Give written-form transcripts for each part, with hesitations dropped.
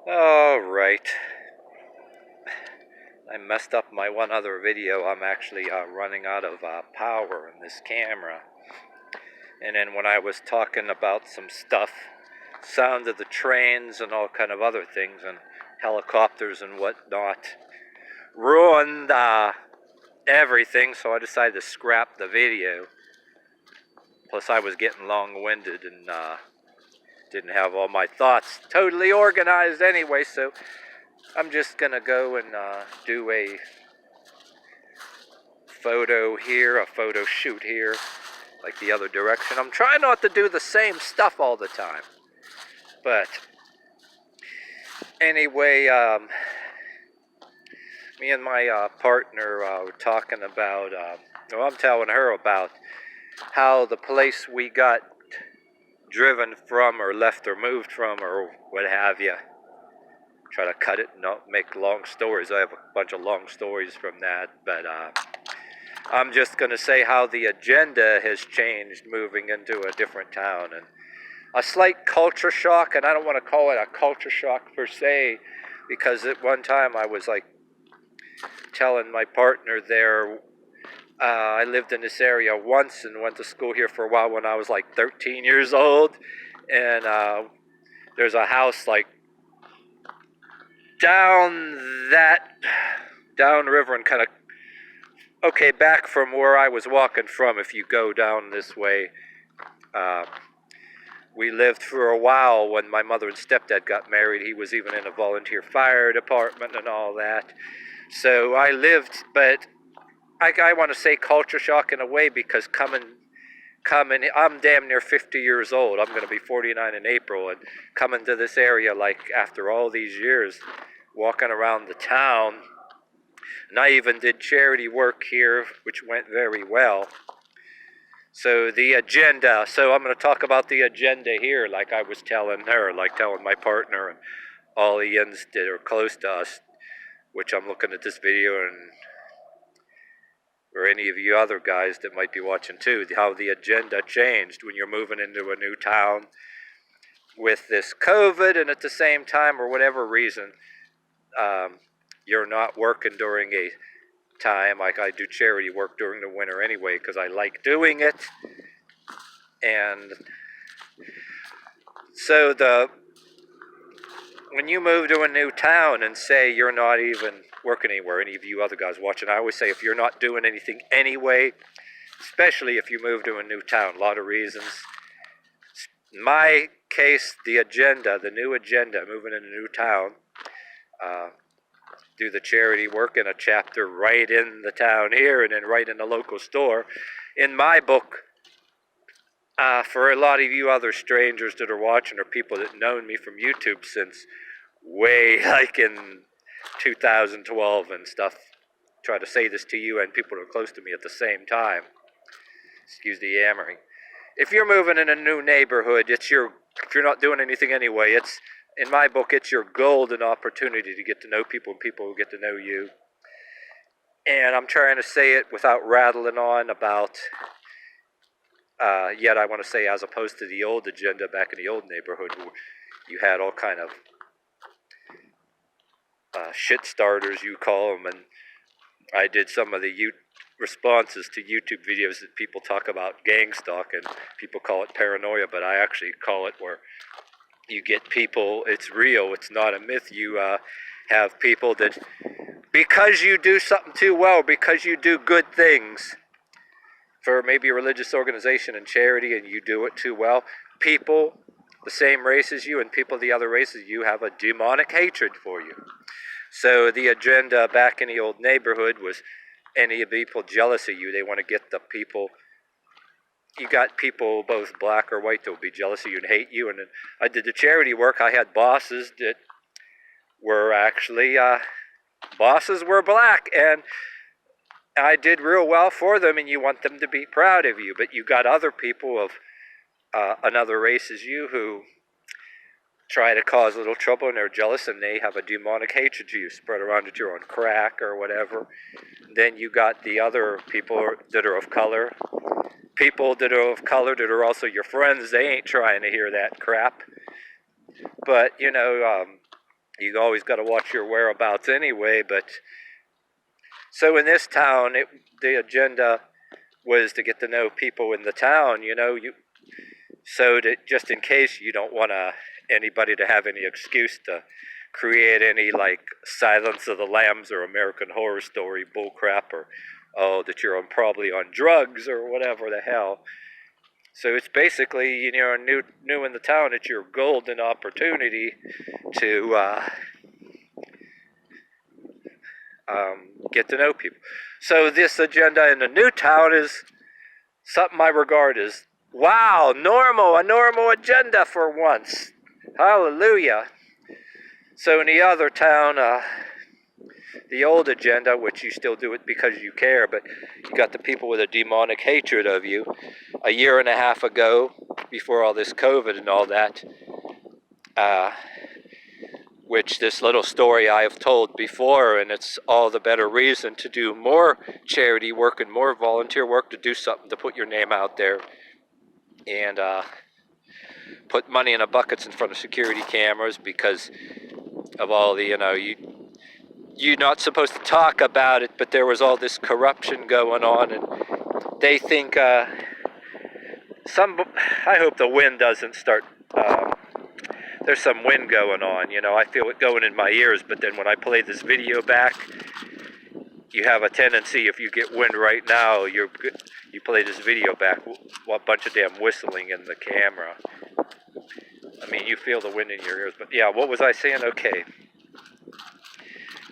Alright, I messed up my one other video. I'm actually running out of power in this camera. And then when I was talking about some stuff, sound of the trains and all kind of other things and helicopters and whatnot, ruined everything, so I decided to scrap the video. Plus I was getting long-winded and didn't have all my thoughts totally organized anyway, so I'm just gonna go and do a photo here, a photo shoot here, like the other direction. I'm trying not to do the same stuff all the time. But anyway, me and my partner were talking about, well, I'm telling her about how the place we got driven from or left or moved from or what have you. Try to cut it and not make long stories. I have a bunch of long stories from that, but I'm just going to say how the agenda has changed moving into a different town, and a slight culture shock. And I don't want to call it a culture shock per se, because at one time I was like telling my partner there, I lived in this area once and went to school here for a while when I was like 13 years old, and there's a house like downriver and kind of, okay, back from where I was walking from, if you go down this way. We lived for a while when my mother and stepdad got married. He was even in a volunteer fire department and all that. So I lived, but I want to say culture shock in a way, because coming, I'm damn near 50 years old. I'm going to be 49 in April, and coming to this area, like after all these years, walking around the town, and I even did charity work here, which went very well. So the agenda, so I'm going to talk about the agenda here, like I was telling her, like telling my partner and all the Ians that are close to us, which I'm looking at this video, and or any of you other guys that might be watching too, how the agenda changed when you're moving into a new town with this COVID, and at the same time, or whatever reason, you're not working during a time. Like I do charity work during the winter anyway because I like doing it. And so when you move to a new town and say you're not even working anywhere, any of you other guys watching, I always say if you're not doing anything anyway, especially if you move to a new town, a lot of reasons. In my case, the agenda, the new agenda, moving in a new town, do the charity work in a chapter right in the town here and then right in the local store. In my book, for a lot of you other strangers that are watching, or people that known me from YouTube since way like in 2012 and stuff, try to say this to you and people that are close to me at the same time. Excuse the yammering. If you're moving in a new neighborhood, if you're not doing anything anyway, it's, in my book, it's your golden opportunity to get to know people and people will get to know you. And I'm trying to say it without rattling on about, yet I want to say, as opposed to the old agenda back in the old neighborhood, where you had all kind of shit starters, you call them, and I did some of the responses to YouTube videos that people talk about gang stalk, and people call it paranoia, but I actually call it where you get people, it's real, it's not a myth. You have people that, because you do something too well, because you do good things for maybe a religious organization and charity, and you do it too well, people the same race as you and people of the other races, you have a demonic hatred for you. So the agenda back in the old neighborhood was any people jealous of you. They want to get the people, you got people both black or white that will be jealous of you and hate you. And then I did the charity work. I had bosses that were actually, bosses were black, and I did real well for them, and you want them to be proud of you. But you got other people of another race as you who try to cause a little trouble, and they're jealous, and they have a demonic hatred to you, spread around that you're on crack or whatever. Then you got the other people that are of color. People that are of color that are also your friends, they ain't trying to hear that crap. But, You always got to watch your whereabouts anyway. But so in this town, the agenda was to get to know people in the town. So that just in case you don't want anybody to have any excuse to create any like Silence of the Lambs or American Horror Story bullcrap, or that you're probably on drugs or whatever the hell. So it's basically, new in the town, it's your golden opportunity to get to know people. So this agenda in the new town is something I regard as, wow, a normal agenda for once. Hallelujah. So in the other town, the old agenda, which you still do it because you care, but you got the people with a demonic hatred of you. A year and a half ago, before all this COVID and all that, which this little story I have told before, and it's all the better reason to do more charity work and more volunteer work, to do something to put your name out there and put money in the buckets in front of security cameras, because of all the, you're not supposed to talk about it, but there was all this corruption going on, and they think I hope the wind doesn't start. There's some wind going on, I feel it going in my ears, but then when I play this video back, you have a tendency, if you get wind right now, you play this video back, a bunch of damn whistling in the camera. I mean, you feel the wind in your ears, but yeah, what was I saying? Okay.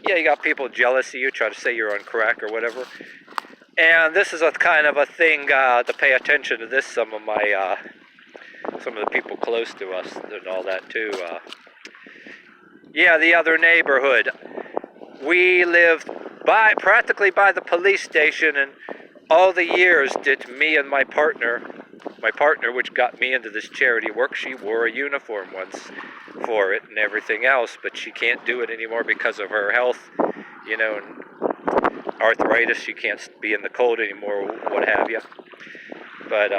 Yeah, you got people jealous of you, try to say you're on crack or whatever. And this is a kind of a thing to pay attention to this, some of the people close to us and all that too. Yeah, the other neighborhood. We lived practically by the police station, and all the years did me and my partner, which got me into this charity work, she wore a uniform once for it and everything else, but she can't do it anymore because of her health, and arthritis. She can't be in the cold anymore, what have you. But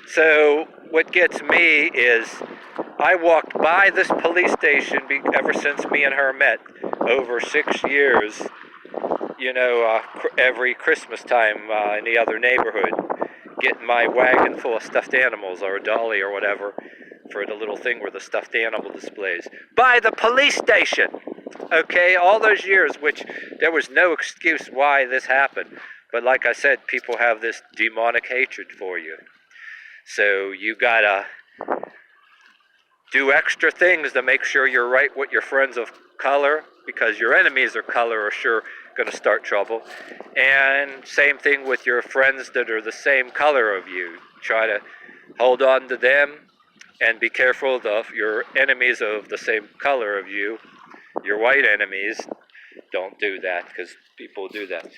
so what gets me is, I walked by this police station ever since me and her met, over 6 years, every Christmas time in the other neighborhood, getting my wagon full of stuffed animals, or a dolly or whatever, for the little thing where the stuffed animal displays. By the police station! Okay, all those years, which there was no excuse why this happened. But like I said, people have this demonic hatred for you. So you gotta do extra things to make sure you're right with your friends of color, because your enemies of color are sure going to start trouble. And same thing with your friends that are the same color of you. Try to hold on to them, and be careful of your enemies of the same color of you. Your white enemies, don't do that, because people do that.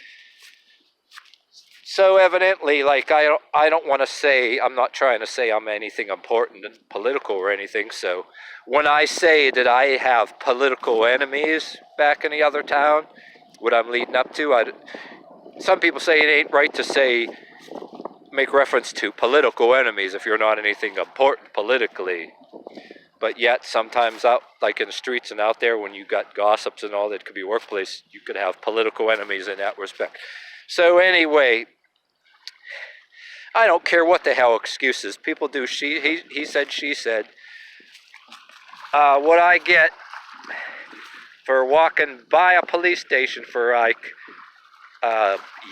So evidently, like, I don't want to say, I'm not trying to say I'm anything important and political or anything, so when I say that I have political enemies back in the other town, what I'm leading up to, some people say it ain't right to make reference to political enemies if you're not anything important politically. But yet, sometimes out, like in the streets and out there, when you got gossips and all that could be workplace, you could have political enemies in that respect. So anyway, I don't care what the hell excuses people do. He said, she said. What I get for walking by a police station for like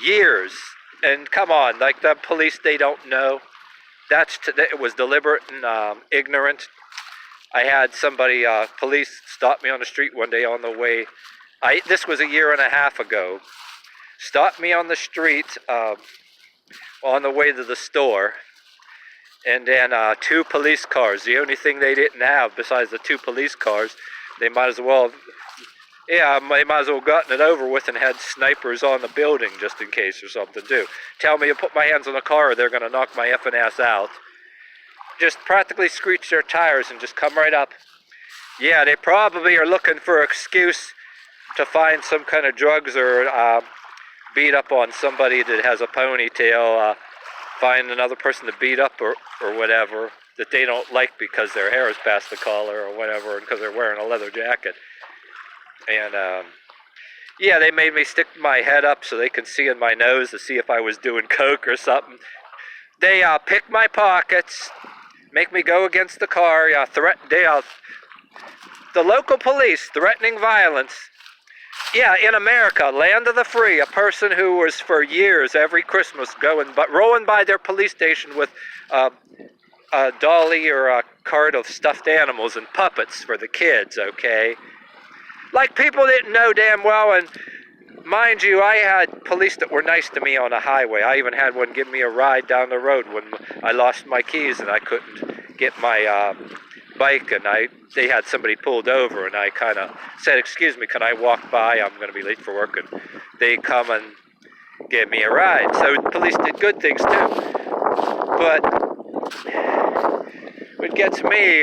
years, and come on, like the police, they don't know. It was deliberate and ignorant. I had somebody, police, stop me on the street one day on the way. This was a year and a half ago. Stopped me on the street on the way to the store, and then 2 police cars. The only thing they didn't have besides the 2 police cars, they might as well gotten it over with and had snipers on the building just in case or something too. Tell me to put my hands on the car or they're going to knock my effing ass out. Just practically screech their tires and just come right up. Yeah, they probably are looking for an excuse to find some kind of drugs, or beat up on somebody that has a ponytail, find another person to beat up or whatever. that they don't like because their hair is past the collar or whatever, and because they're wearing a leather jacket. And yeah, they made me stick my head up so they could see in my nose to see if I was doing coke or something. They pick my pockets, make me go against the car. The local police threatening violence. Yeah, in America, land of the free, a person who was for years every Christmas rolling by their police station with a dolly or a cart of stuffed animals and puppets for the kids, okay? Like people didn't know damn well, and mind you, I had police that were nice to me on the highway. I even had one give me a ride down the road when I lost my keys and I couldn't get my bike, and they had somebody pulled over, and I kind of said, "Excuse me, can I walk by? I'm going to be late for work." And they come and gave me a ride. So the police did good things too. But what gets me,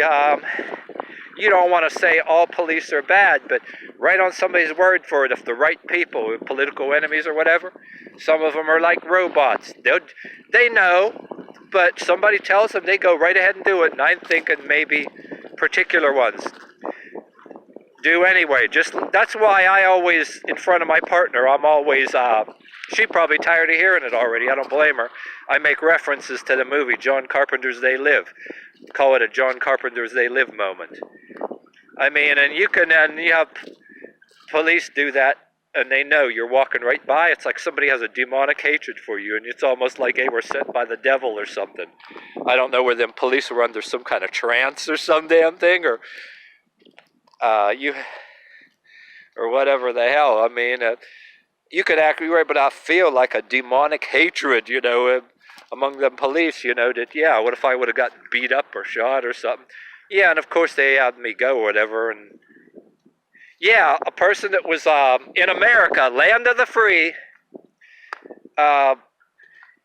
you don't want to say all police are bad, but right on somebody's word for it, if the right people, political enemies or whatever, some of them are like robots. They know, but somebody tells them, they go right ahead and do it. And I'm thinking maybe particular ones do anyway. That's why I always, in front of my partner, I'm always, she probably tired of hearing it already. I don't blame her. I make references to the movie John Carpenter's They Live. Call it a John Carpenter's They Live moment. I mean, and you have police do that, and they know you're walking right by. It's like somebody has a demonic hatred for you, and it's almost like they were sent by the devil or something. I don't know whether them police were under some kind of trance or some damn thing, or or whatever the hell. I mean, you could actually right, but I feel like a demonic hatred, among them police, that, yeah, what if I would have gotten beat up or shot or something? Yeah, and of course they had me go or whatever, and yeah, a person that was in America, land of the free,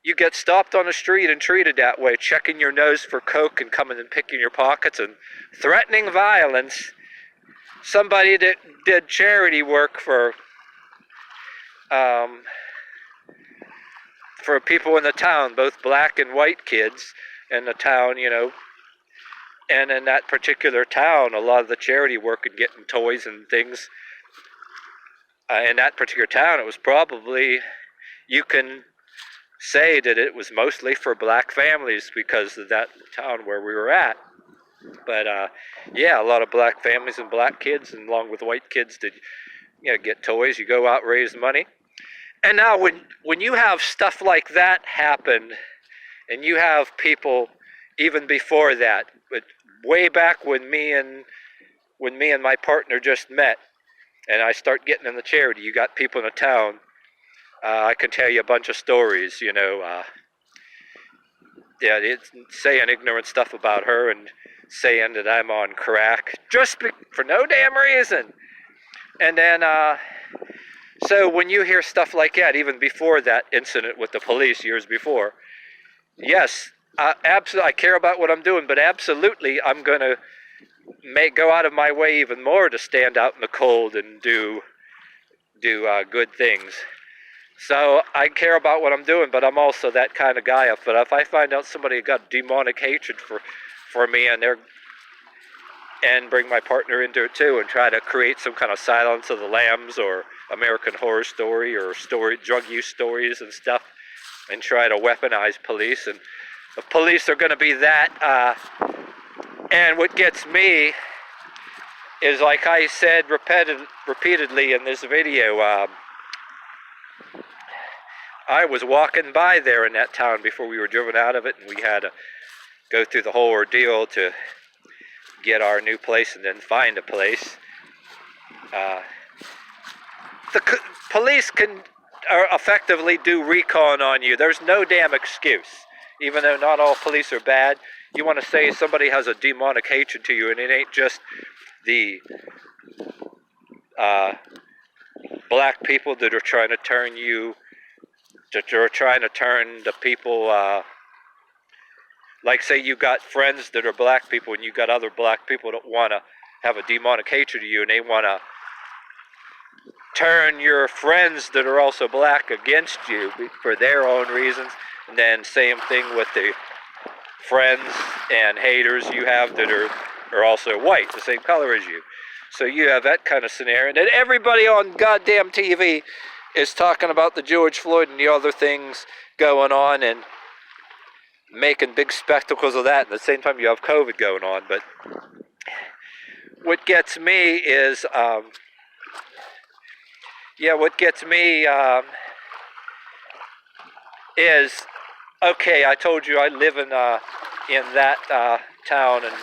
you get stopped on the street and treated that way, checking your nose for coke and coming and picking your pockets and threatening violence. Somebody that did charity work for people in the town, both black and white kids in the town, and in that particular town, a lot of the charity work and getting toys and things, in that particular town, it was probably, you can say that it was mostly for black families because of that town where we were at. But yeah, a lot of black families and black kids, and along with white kids, did get toys. You go out, raise money. And now when you have stuff like that happen, and you have people even before that, but way back when me and my partner just met, and I start getting in the charity, you got people in the town. I can tell you a bunch of stories, it's saying ignorant stuff about her and saying that I'm on crack for no damn reason. And then, so when you hear stuff like that, even before that incident with the police years before, yes, absolutely, I care about what I'm doing, but absolutely, I'm going to go out of my way even more to stand out in the cold and do good things. So I care about what I'm doing, but I'm also that kind of guy. But if I find out somebody got demonic hatred for me and bring my partner into it too, and try to create some kind of Silence of the Lambs or American Horror Story or drug use stories and stuff, and try to weaponize police, and the police are going to be that. And what gets me is, like I said repeatedly in this video, I was walking by there in that town before we were driven out of it, and we had to go through the whole ordeal to get our new place and then find a place. The police can effectively do recon on you. There's no damn excuse. Even though not all police are bad, you want to say somebody has a demonic hatred to you, and it ain't just the black people that are trying to turn you, that are trying to turn the people, like say you got friends that are black people and you got other black people that want to have a demonic hatred of you, and they want to turn your friends that are also black against you for their own reasons. And then same thing with the friends and haters you have that are also white, the same color as you. So you have that kind of scenario. And then everybody on goddamn TV is talking about the George Floyd and the other things going on and making big spectacles of that. At the same time, you have COVID going on. But what gets me is, is, okay, I told you I live in that town and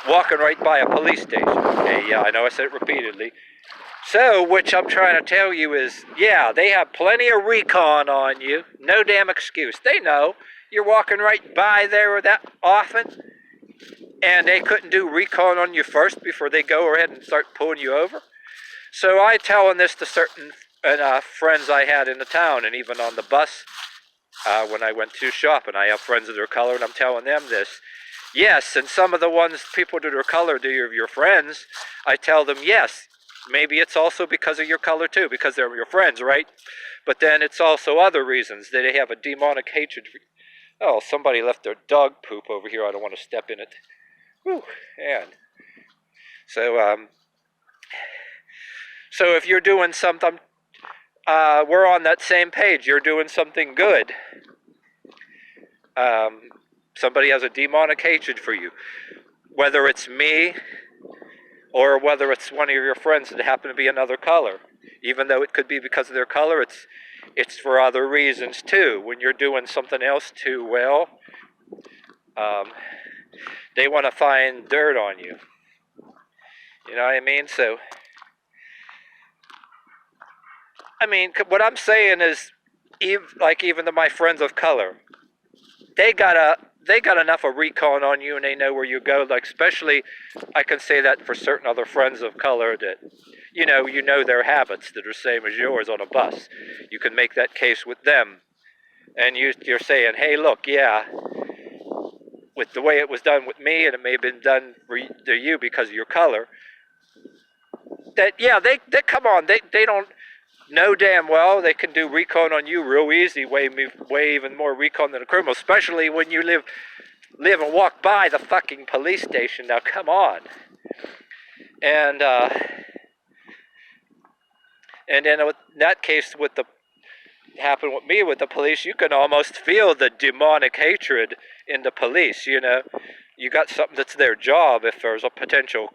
walking right by a police station. Okay, yeah, I know I said it repeatedly. So, which I'm trying to tell you is, yeah, they have plenty of recon on you. No damn excuse. They know you're walking right by there that often, and they couldn't do recon on you first before they go ahead and start pulling you over. So I telling this to certain friends I had in the town, and even on the bus when I went to shop, and I have friends of their color, and I'm telling them this. Yes, and some of the ones, people that are color, that are your friends, I tell them, yes, maybe it's also because of your color too, because they're your friends, right? But then it's also other reasons, that they have a demonic hatred for. Oh, somebody left their dog poop over here, I don't want to step in it. Whew, and so if you're doing something, we're on that same page, you're doing something good. Somebody has a demonic hatred for you. Whether it's me or whether it's one of your friends that happen to be another color. Even though it could be because of their color, it's for other reasons too. When you're doing something else too well, they want to find dirt on you. You know what I mean? So, I mean, what I'm saying is, even to my friends of color, they got enough of recon on you, and they know where you go. Like, especially, I can say that for certain other friends of color that, you know their habits that are same as yours on a bus. You can make that case with them, and you're saying, hey, look, yeah, with the way it was done with me, and it may have been done to you because of your color. That yeah, they come on, they don't know damn well they can do recon on you real easy, way even more recon than a criminal, especially when you live and walk by the fucking police station. Now come on. And then in that case, happened with me with the police, you can almost feel the demonic hatred in the police. You got something that's their job if there's a potential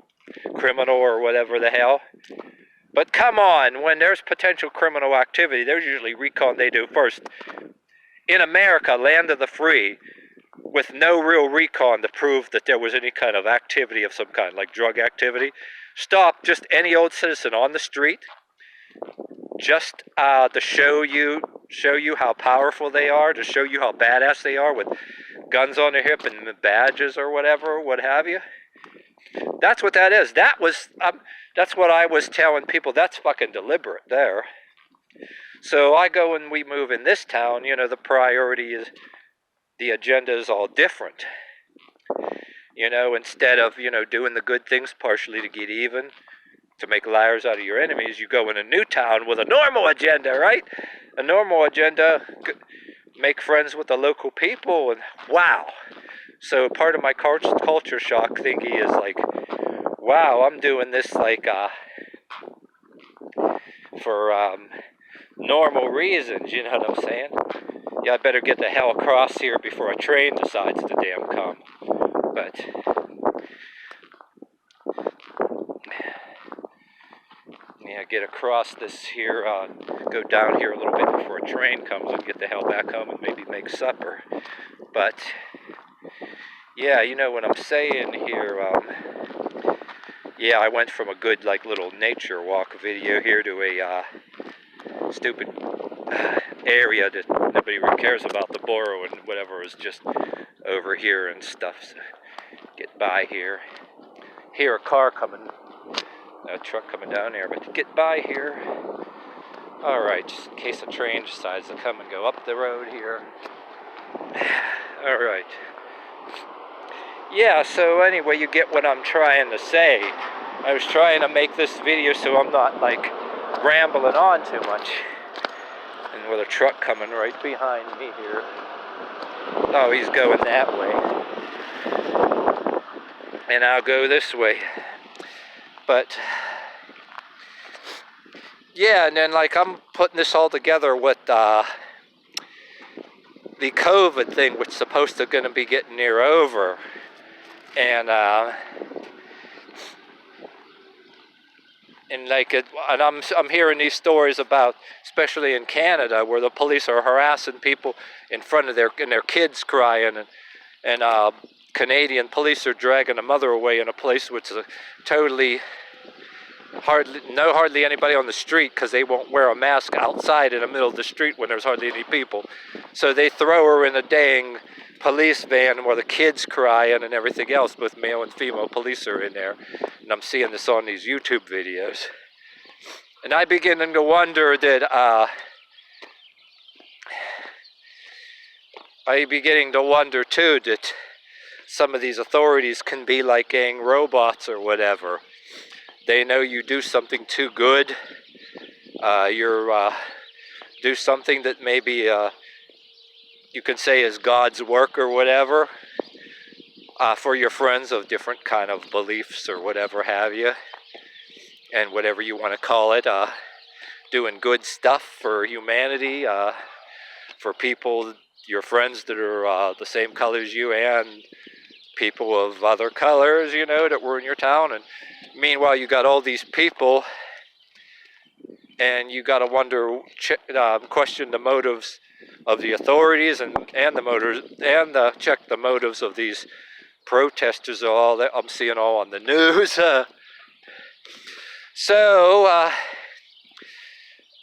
criminal or whatever the hell. But come on, when there's potential criminal activity, there's usually recon they do first. In America, land of the free, with no real recon to prove that there was any kind of activity of some kind, like drug activity, stop just any old citizen on the street, just to show you how powerful they are, to show you how badass they are with guns on their hip and badges or whatever, what have you. That's what that is. That's what I was telling people. That's fucking deliberate there. So I go and we move in this town, the priority is, the agenda is all different. Instead of, doing the good things partially to get even, to make liars out of your enemies, you go in a new town with a normal agenda, right? A normal agenda, make friends with the local people, and wow. So part of my culture shock thingy is like, wow, I'm doing this like for normal reasons, you know what I'm saying? Yeah, I better get the hell across here before a train decides to damn come. But yeah, get across this here, go down here a little bit before a train comes and get the hell back home and maybe make supper. But yeah, you know what I'm saying here. Yeah, I went from a good little nature walk video here to a stupid area that nobody really cares about, the borough and whatever is just over here and stuff. So get by here. Hear a car coming, a truck coming down there, but to get by here. Alright, just in case a train decides to come and go up the road here. Alright. Yeah, so anyway, you get what I'm trying to say. I was trying to make this video so I'm not rambling on too much. And with a truck coming right behind me here. Oh, he's going that way. and I'll go this way. But yeah, and then like I'm putting this all together with the COVID thing, which is supposed to going to be getting near over, and like and I'm hearing these stories about, especially in Canada, where the police are harassing people in front of their kids crying, and Canadian police are dragging a mother away in a place which is totally hardly anybody on the street, because they won't wear a mask outside in the middle of the street when there's hardly any people. So they throw her in a dang police van where the kids crying and everything else, with male and female police are in there. And I'm seeing this on these YouTube videos. And I beginning to wonder that too, that some of these authorities can be like gang robots or whatever. They know you do something too good. Do something that maybe you can say is God's work or whatever, for your friends of different kind of beliefs or whatever have you, and whatever you want to call it, doing good stuff for humanity, for people, your friends that are the same color as you, and people of other colors, that were in your town. And meanwhile, you got all these people, and you got to wonder, question the motives of the authorities, and the motives, and check the motives of these protesters. All that I'm seeing all on the news.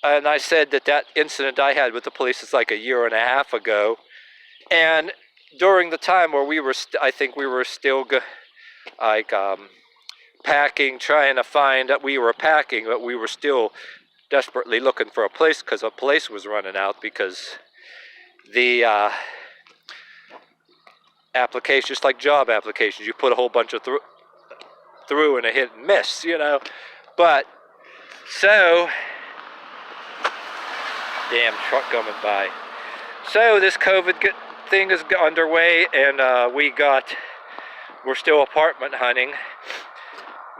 And I said that incident I had with the police is like a year and a half ago, and during the time where I think we were still packing, trying to find that we were packing, but we were still desperately looking for a place, because a place was running out, because the applications, just like job applications, you put a whole bunch of through and a hit and miss, But so, damn truck coming by. So this COVID thing is underway, and we're still apartment hunting.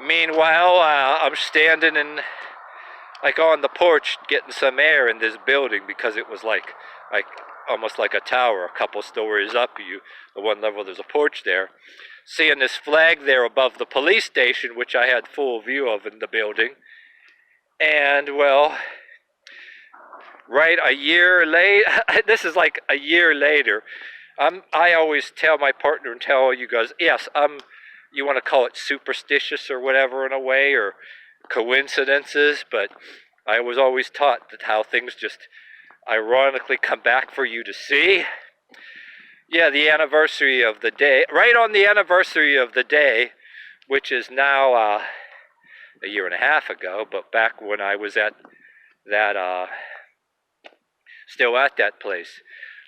Meanwhile, I'm standing on the porch getting some air in this building, because it was like almost like a tower, a couple stories up. The one level, there's a porch there. Seeing this flag there above the police station, which I had full view of in the building. And well, right a year late, this is like a year later. I always tell my partner and tell you guys, yes, you want to call it superstitious or whatever in a way, or coincidences, but I was always taught that how things just ironically come back for you to see. Yeah, the anniversary of the day, right on the anniversary of the day, which is now a year and a half ago, but back when I was at that, still at that place.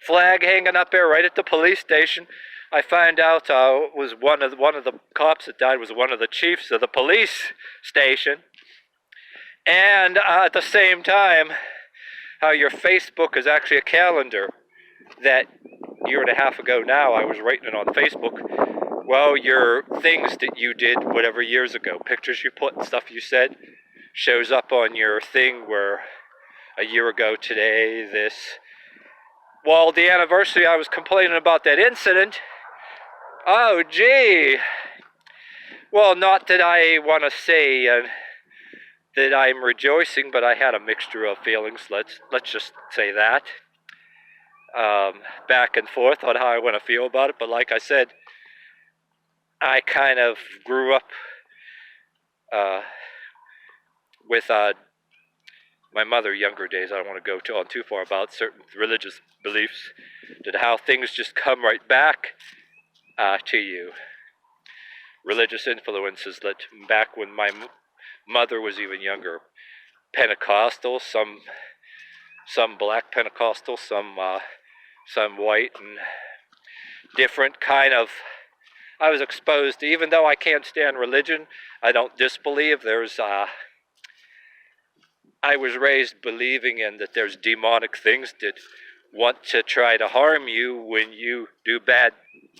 Flag hanging up there right at the police station. I find out was one of the cops that died was one of the chiefs of the police station. And at the same time, how your Facebook is actually a calendar that year and a half ago now I was writing it on Facebook. Well, your things that you did whatever years ago, pictures you put and stuff you said, shows up on your thing where a year ago today, this. Well, the anniversary, I was complaining about that incident. Oh, gee. Well, not that I want to say that I'm rejoicing, but I had a mixture of feelings. Let's just say that. Back and forth on how I want to feel about it. But like I said, I kind of grew up with my mother, younger days. I don't want to go on too far about certain religious beliefs, that how things just come right back to you. Religious influences that back when my mother was even younger, Pentecostal, some black Pentecostal, some white, and different kind of. I was exposed to, even though I can't stand religion, I don't disbelieve. I was raised believing in that there's demonic things that want to try to harm you when you do bad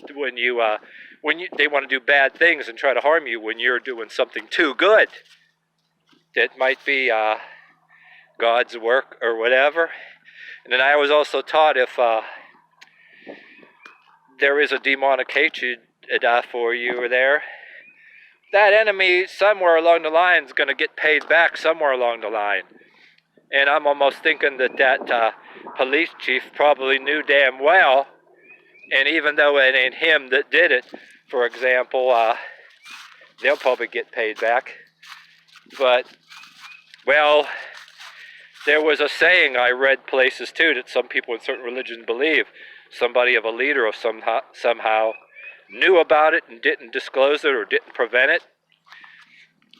they want to do bad things and try to harm you when you're doing something too good. That might be God's work or whatever. And then I was also taught if there is a demonic hatred for you there, that enemy somewhere along the line is going to get paid back somewhere along the line. And I'm almost thinking that police chief probably knew damn well, and even though it ain't him that did it, for example, they'll probably get paid back. But, well, there was a saying I read places too that some people in certain religions believe. Somebody of a leader of somehow knew about it and didn't disclose it or didn't prevent it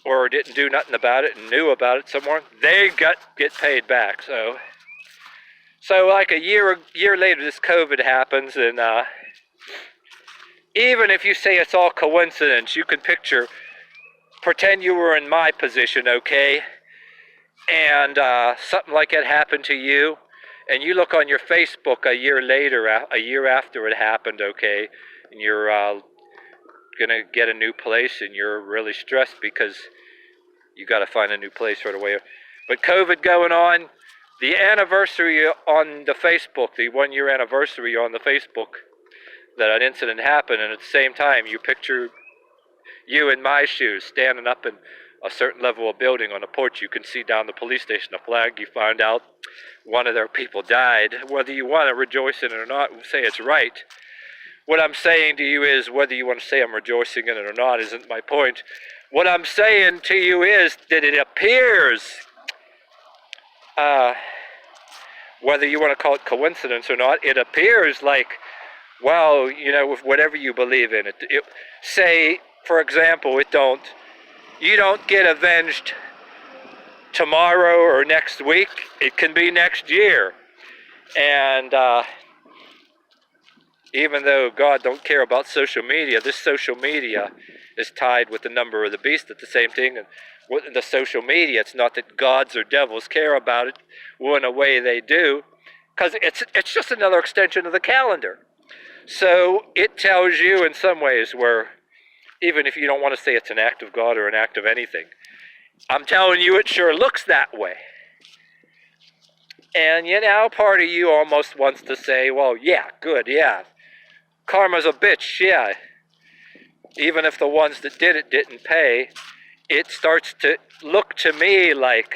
or didn't do nothing about it and knew about it somewhere, they get paid back. So like a year later, this COVID happens, and even if you say it's all coincidence, you can pretend you were in my position, okay? And something like that happened to you, and you look on your Facebook a year later, a year after it happened, okay, and you're gonna get a new place, and you're really stressed because you got to find a new place right away. But COVID going on, the anniversary on the Facebook, the 1-year anniversary on the Facebook that an incident happened, and at the same time you picture you in my shoes standing up in a certain level of building on a porch. You can see down the police station a flag. You find out one of their people died. Whether you want to rejoice in it or not, say it's right. What I'm saying to you is, whether you want to say I'm rejoicing in it or not isn't my point. What I'm saying to you is that it appears, whether you want to call it coincidence or not, it appears like, well, with whatever you believe in, say, for example, you don't get avenged tomorrow or next week. It can be next year. And even though God don't care about social media, this social media is tied with the number of the beast at the same thing. And the social media, it's not that gods or devils care about it, well, in a way they do, because it's just another extension of the calendar. So it tells you in some ways where, even if you don't want to say it's an act of God or an act of anything, I'm telling you it sure looks that way. And part of you almost wants to say, well, yeah, good, yeah, karma's a bitch, yeah. Even if the ones that did it didn't pay, it starts to look to me like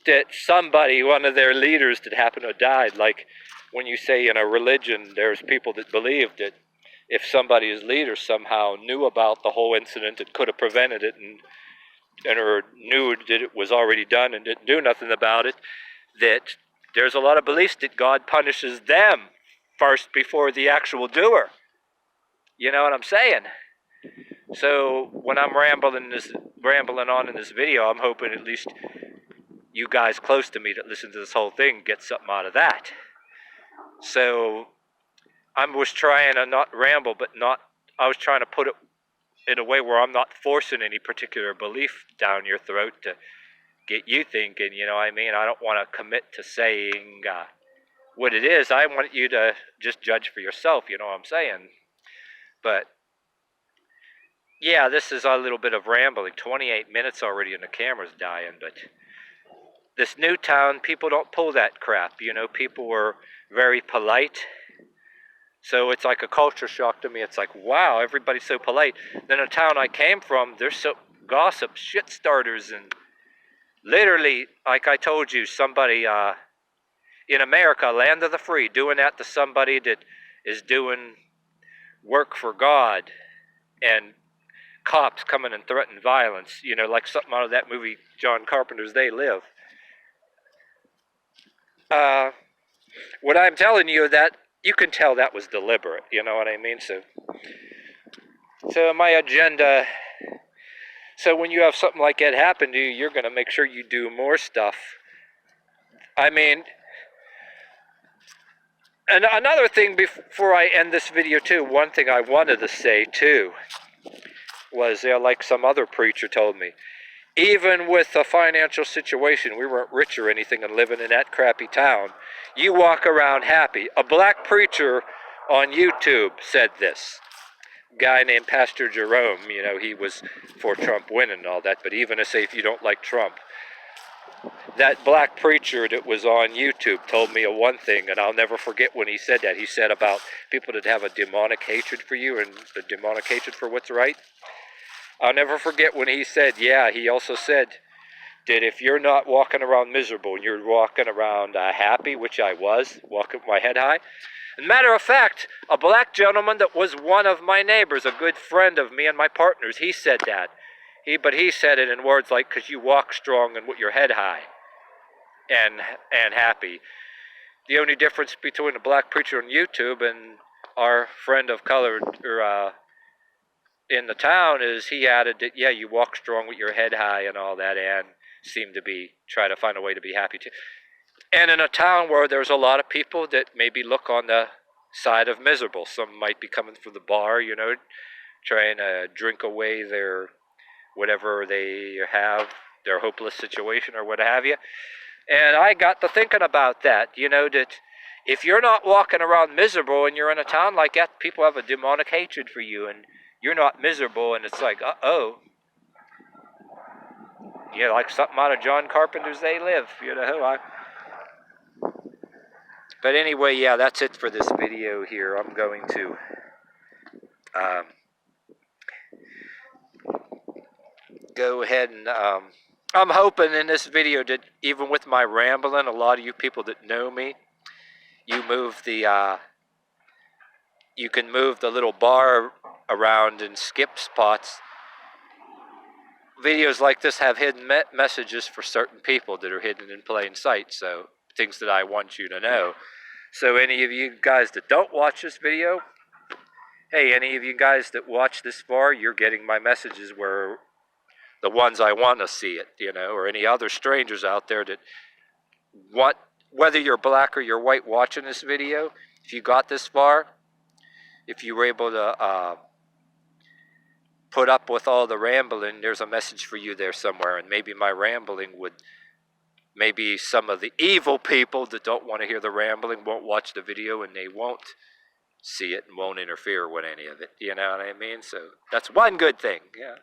that somebody, one of their leaders that happened to have died, like when you say in a religion, there's people that believe that if somebody's leader somehow knew about the whole incident and could have prevented it or knew that it was already done and didn't do nothing about it, that there's a lot of beliefs that God punishes them first before the actual doer. You know what I'm saying? So when I'm rambling on in this video, I'm hoping at least you guys close to me that listen to this whole thing get something out of that. So I was trying to not ramble, I was trying to put it in a way where I'm not forcing any particular belief down your throat to get you thinking, I don't want to commit to saying what it is. I want you to just judge for yourself, you know what I'm saying? But yeah, this is a little bit of rambling. 28 minutes already and the camera's dying, but this new town, people don't pull that crap, people were very polite. So it's like a culture shock to me. It's like, wow, everybody's so polite. Then the town I came from, they're so gossip, shit starters, and literally, like I told you, somebody in America, land of the free, doing that to somebody that is doing work for God, and cops coming and threatening violence, like something out of that movie, John Carpenter's They Live. What I'm telling you, that you can tell that was deliberate, you know what I mean? So my agenda, so when you have something like that happen to you, you're going to make sure you do more stuff. And another thing before I end this video too, one thing I wanted to say too, was like some other preacher told me, even with a financial situation, we weren't rich or anything and living in that crappy town, you walk around happy. A black preacher on YouTube said this. Guy named Pastor Jerome, you know, he was for Trump winning and all that, but even to say if you don't like Trump, that black preacher that was on YouTube told me a one thing, and I'll never forget when he said that. He said about people that have a demonic hatred for you and the demonic hatred for what's right. I'll never forget when he said, yeah, he also said that if you're not walking around miserable and you're walking around happy, which I was, walking with my head high. And matter of fact, a black gentleman that was one of my neighbors, a good friend of me and my partners, he said that. But he said it in words like, because you walk strong and with your head high and happy. The only difference between a black preacher on YouTube and our friend of color in the town is he added that, yeah, you walk strong with your head high and all that, and seem to be try to find a way to be happy too. And in a town where there's a lot of people that maybe look on the side of miserable. Some might be coming from the bar, you know, trying to drink away their whatever they have, their hopeless situation or what have you. And I got to thinking about that, you know, that if you're not walking around miserable and you're in a town like that, people have a demonic hatred for you and you're not miserable, and it's like, uh-oh. Yeah, like something out of John Carpenter's They Live, you know. But anyway, yeah, that's it for this video here. I'm going to go ahead and I'm hoping in this video that even with my rambling, a lot of you people that know me, you move the you can move the little bar around and skip spots. Videos like this have hidden messages for certain people that are hidden in plain sight, so things that I want you to know. So any of you guys that don't watch this video, hey, any of you guys that watch this far, you're getting my messages where the ones I want to see it, you know, or any other strangers out there that want, whether you're black or you're white watching this video, if you got this far, if you were able to put up with all the rambling, there's a message for you there somewhere, and maybe my rambling would, maybe some of the evil people that don't want to hear the rambling won't watch the video and they won't see it and won't interfere with any of it, you know what I mean? So that's one good thing, yeah.